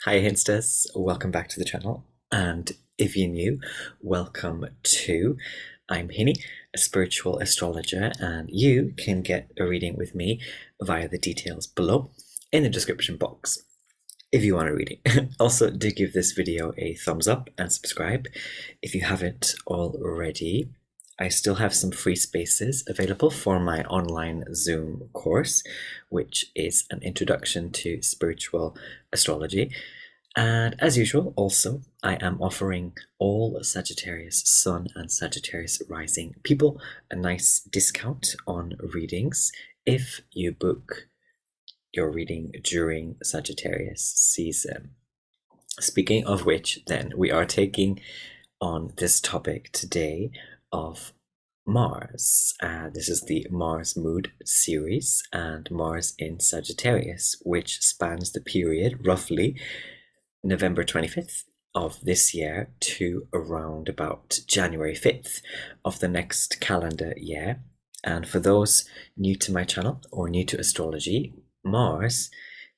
Hi Hinsters, welcome back to the channel. And if you're new, welcome too. I'm Hinny, a spiritual astrologer, and you can get a reading with me via the details below in the description box if you want a reading. Also, do give this video a thumbs up and subscribe if you haven't already. I still have some free spaces available for my online Zoom course, which is an introduction to spiritual astrology. And as usual, also, I am offering all Sagittarius Sun and Sagittarius Rising people a nice discount on readings if you book your reading during Sagittarius season. Speaking of which, then, we are taking on this topic today of Mars. This is the Mars Mood series and Mars in Sagittarius, which spans the period roughly November 25th of this year to around about January 5th of the next calendar year. And for those new to my channel or new to astrology, Mars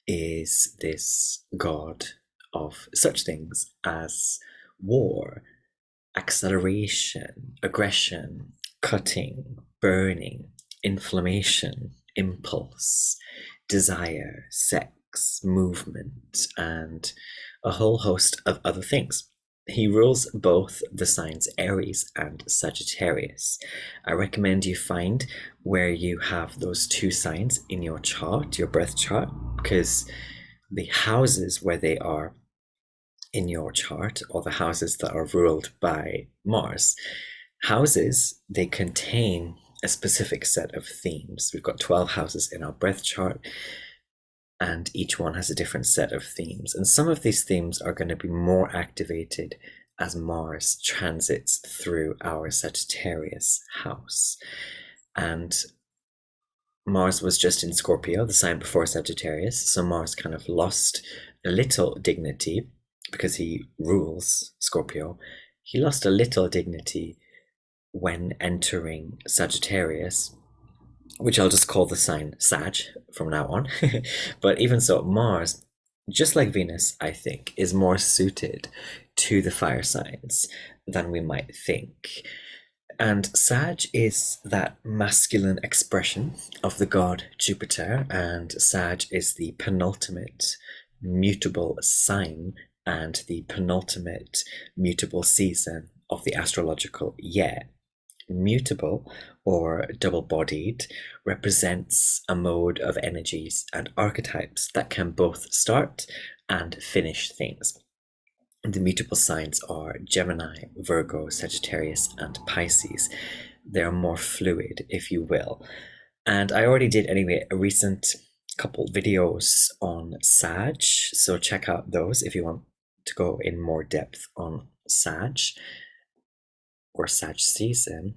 is this god of such things as war, acceleration, aggression, cutting, burning, inflammation, impulse, desire, sex, movement, and a whole host of other things. He rules both the signs Aries and Sagittarius. I recommend you find where you have those two signs in your chart, your birth chart, because the houses where they are in your chart, or the houses that are ruled by Mars, houses, they contain a specific set of themes. We've got 12 houses in our birth chart, and each one has a different set of themes. And some of these themes are going to be more activated as Mars transits through our Sagittarius house. And Mars was just in Scorpio, the sign before Sagittarius, so Mars kind of lost a little dignity because he rules Scorpio. He lost a little dignity when entering Sagittarius, which I'll just call the sign Sag from now on. But even so, Mars, just like Venus, I think, is more suited to the fire signs than we might think. And Sag is that masculine expression of the god Jupiter, and Sag is the penultimate mutable sign and the penultimate mutable season of the astrological year. Mutable, or double-bodied, represents a mode of energies and archetypes that can both start and finish things. The mutable signs are Gemini, Virgo, Sagittarius, and Pisces. They're more fluid, if you will. And I already did, anyway, a recent couple videos on Sag, so check out those if you want to go in more depth on Sag or Sag season.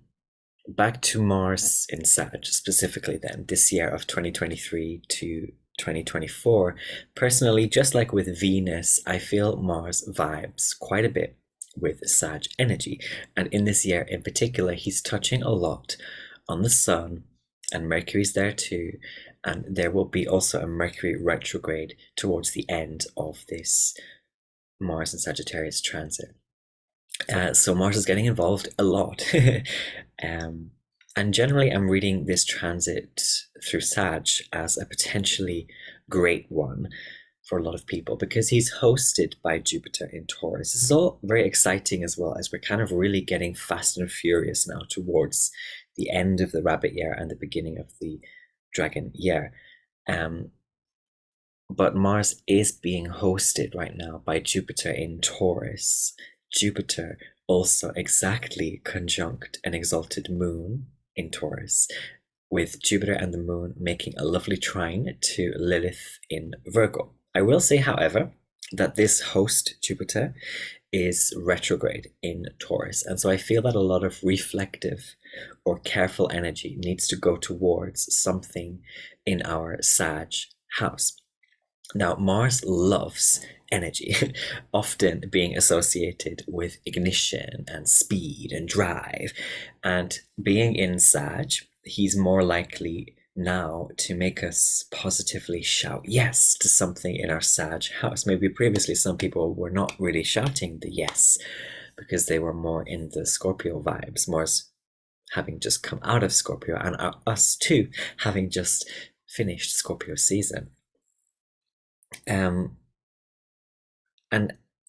Back to Mars in Sag, specifically then, this year of 2023 to 2024. Personally, just like with Venus, I feel Mars vibes quite a bit with Sag energy. And in this year in particular, he's touching a lot on the Sun, and Mercury's there too. And there will be also a Mercury retrograde towards the end of this Mars and Sagittarius transit. So Mars is getting involved a lot. And generally, I'm reading this transit through Sag as a potentially great one for a lot of people because he's hosted by Jupiter in Taurus. This is all very exciting as well, as we're kind of really getting fast and furious now towards the end of the rabbit year and the beginning of the dragon year. But Mars is being hosted right now by Jupiter in Taurus. Jupiter also exactly conjunct an exalted moon in Taurus, with Jupiter and the moon making a lovely trine to Lilith in Virgo. I will say, however, that this host Jupiter is retrograde in Taurus, and so I feel that a lot of reflective or careful energy needs to go towards something in our Sag house. Now, Mars loves energy, often being associated with ignition and speed and drive. And being in Sag, he's more likely now to make us positively shout yes to something in our Sag house. Maybe previously some people were not really shouting the yes because they were more in the Scorpio vibes, more as having just come out of Scorpio, and us too having just finished Scorpio season. And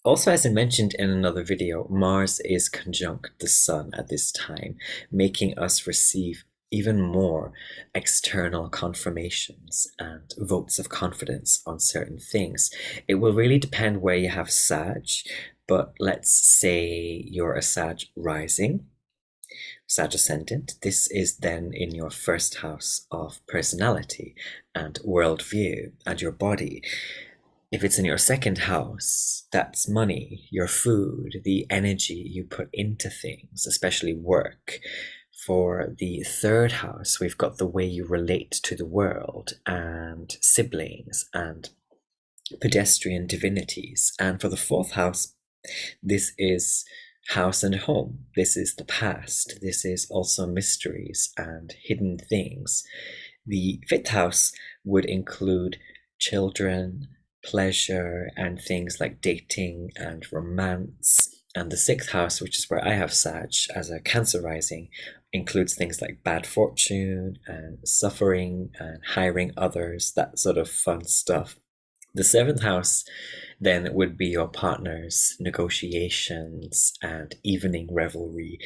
also, as I mentioned in another video, Mars is conjunct the Sun at this time, making us receive even more external confirmations and votes of confidence on certain things. It will really depend where you have Sag, but let's say you're a Sag rising, Sag ascendant. This is then in your first house of personality and worldview and your body. If it's in your second house, that's money, your food, the energy you put into things, especially work. For the third house, we've got the way you relate to the world and siblings and pedestrian divinities. And for the fourth house, this is house and home. This is the past. This is also mysteries and hidden things. The fifth house would include children, pleasure, and things like dating and romance. And the sixth house, which is where I have Sag as a Cancer rising, includes things like bad fortune and suffering and hiring others, that sort of fun stuff. The seventh house then would be your partner's negotiations and evening revelry.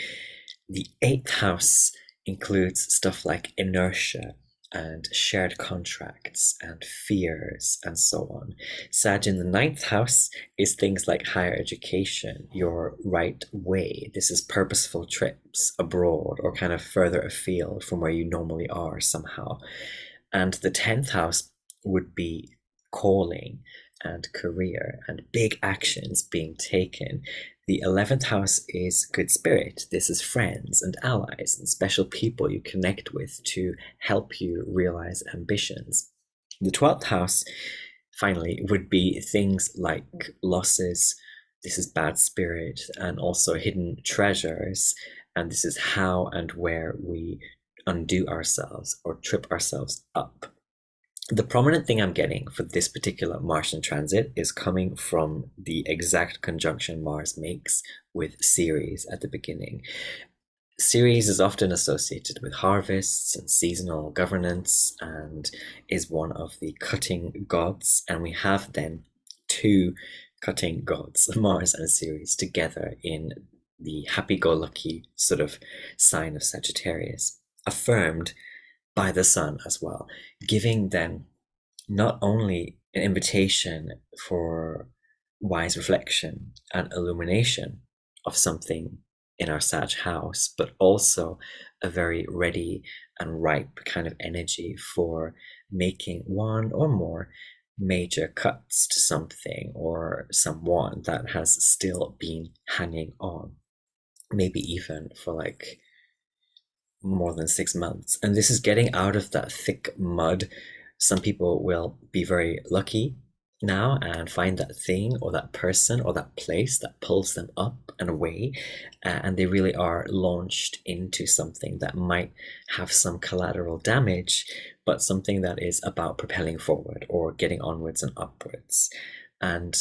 The eighth house includes stuff like inertia and shared contracts and fears and so on. Sag in the ninth house is things like higher education, your right way. This is purposeful trips abroad or kind of further afield from where you normally are somehow. And the 10th house would be calling and career and big actions being taken. The 11th house is good spirit. This is friends and allies and special people you connect with to help you realize ambitions. The 12th house, finally, would be things like losses. This is bad spirit and also hidden treasures. And this is how and where we undo ourselves or trip ourselves up. The prominent thing I'm getting for this particular Martian transit is coming from the exact conjunction Mars makes with Ceres at the beginning. Ceres is often associated with harvests and seasonal governance and is one of the cutting gods. And we have then two cutting gods, Mars and Ceres, together in the happy-go-lucky sort of sign of Sagittarius, affirmed by the Sun as well, giving them not only an invitation for wise reflection and illumination of something in our Sag house, but also a very ready and ripe kind of energy for making one or more major cuts to something or someone that has still been hanging on, maybe even for like more than 6 months. And this is getting out of that thick mud. Some people will be very lucky now and find that thing or that person or that place that pulls them up and away, and they really are launched into something that might have some collateral damage, but something that is about propelling forward or getting onwards and upwards. And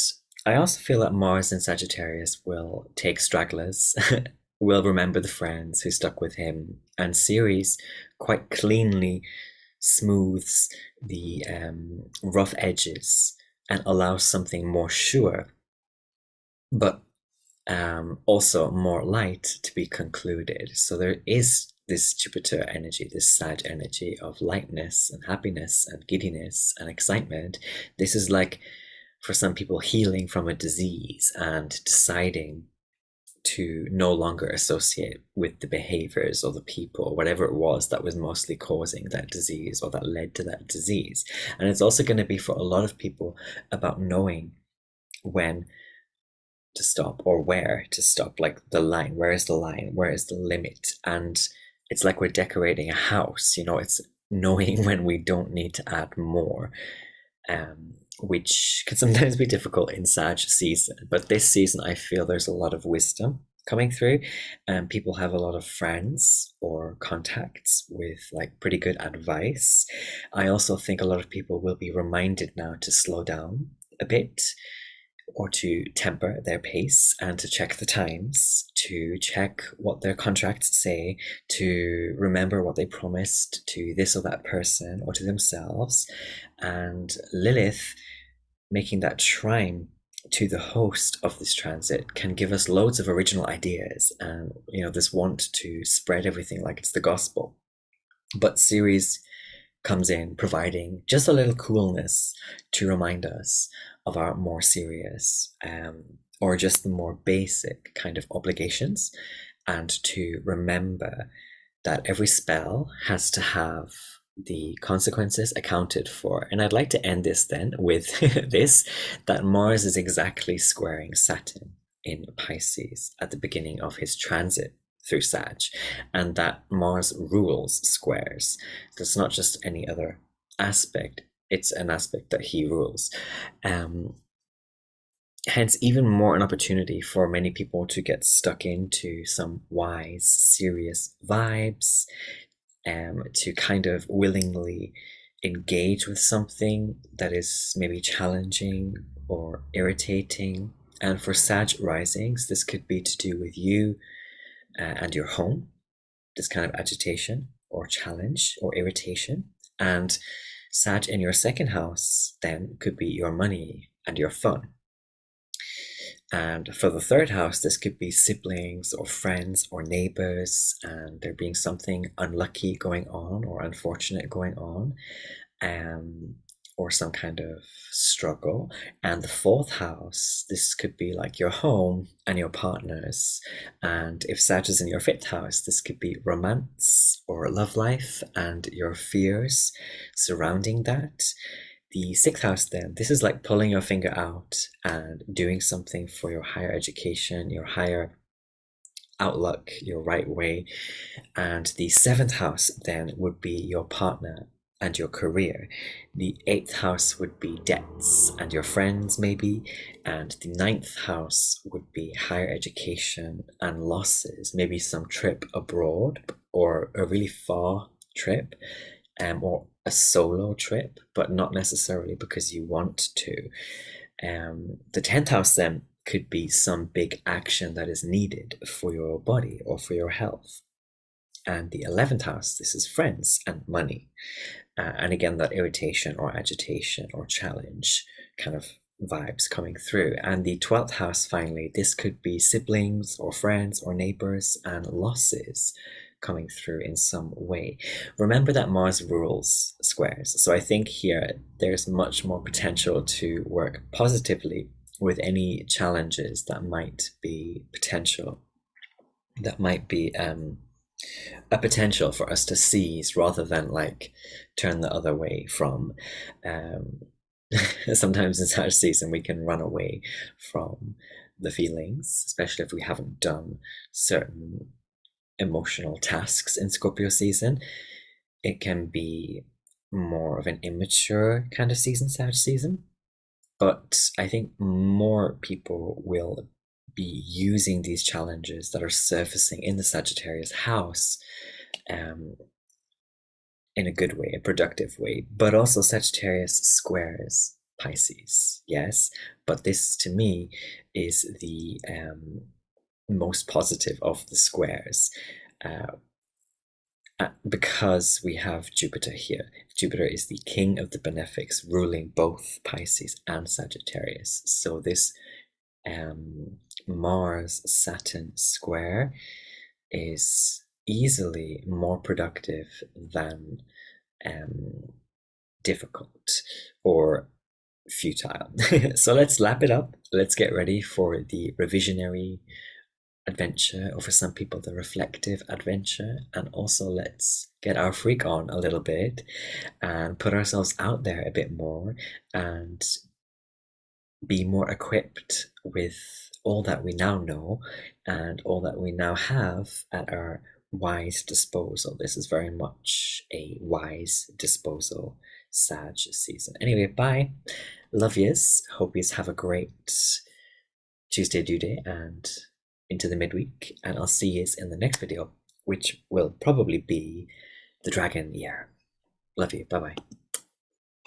I also feel that Mars in Sagittarius will take stragglers, will remember the friends who stuck with him, and Ceres quite cleanly smooths the rough edges and allows something more sure, but also more light to be concluded. So there is this Jupiter energy, this Sag energy of lightness and happiness and giddiness and excitement. This is like, for some people, healing from a disease and deciding to no longer associate with the behaviors or the people, whatever it was that was mostly causing that disease or that led to that disease. And it's also going to be, for a lot of people, about knowing when to stop or where to stop, like the line. Where is the line? Where is the limit? And it's like we're decorating a house, it's knowing when we don't need to add more, which can sometimes be difficult in Sag season. But this season, I feel there's a lot of wisdom coming through, and people have a lot of friends or contacts with like pretty good advice. I also think a lot of people will be reminded now to slow down a bit, or to temper their pace, and to check the times, to check what their contracts say, to remember what they promised to this or that person or to themselves. And Lilith, making that trine to the host of this transit, can give us loads of original ideas, and this want to spread everything like it's the gospel. But Ceres comes in providing just a little coolness to remind us of our more serious, or just the more basic kind of obligations, and to remember that every spell has to have the consequences accounted for. And I'd like to end this then with this, that Mars is exactly squaring Saturn in Pisces at the beginning of his transit through Sag, and that Mars rules squares. So it's not just any other aspect, it's an aspect that he rules. Hence, even more an opportunity for many people to get stuck into some wise, serious vibes, to kind of willingly engage with something that is maybe challenging or irritating. And for Sag risings, this could be to do with you and your home, this kind of agitation or challenge or irritation. And Sag in your second house then could be your money and your fun. And for the third house, this could be siblings or friends or neighbors, and there being something unlucky going on or unfortunate going on, or some kind of struggle. And the fourth house, this could be like your home and your partners. And if Sag is in your fifth house, this could be romance or love life and your fears surrounding that. The sixth house, then, this is like pulling your finger out and doing something for your higher education, your higher outlook, your right way. And the seventh house, then, would be your partner and your career. The eighth house would be debts and your friends, maybe. And the ninth house would be higher education and losses, maybe some trip abroad or a really far trip, or a solo trip, but not necessarily because you want to. The 10th house then could be some big action that is needed for your body or for your health. And the 11th house, this is friends and money. And again, that irritation or agitation or challenge kind of vibes coming through. And the 12th house, finally, this could be siblings or friends or neighbors and losses coming through in some way. Remember that Mars rules squares. So I think here there's much more potential to work positively with any challenges that might be a potential for us to seize, rather than like turn the other way from. Sometimes in such season we can run away from the feelings, especially if we haven't done certain emotional tasks in Scorpio season. It can be more of an immature kind of season, Sag season. But I think more people will be using these challenges that are surfacing in the Sagittarius house, in a good way, a productive way. But also Sagittarius squares Pisces, yes. But this to me is the most positive of the squares, because we have Jupiter here. Jupiter is the king of the benefics, ruling both Pisces and Sagittarius. So this Mars Saturn square is easily more productive than difficult or futile. So let's lap it up. Let's get ready for the revisionary adventure, or for some people the reflective adventure, and also let's get our freak on a little bit and put ourselves out there a bit more and be more equipped with all that we now know and all that we now have at our wise disposal. This is very much a wise disposal Sag season. Anyway, bye. Love yous. Hope yous have a great Tuesday due day, and into the midweek, and I'll see you in the next video, which will probably be the dragon year. Love you. Bye bye.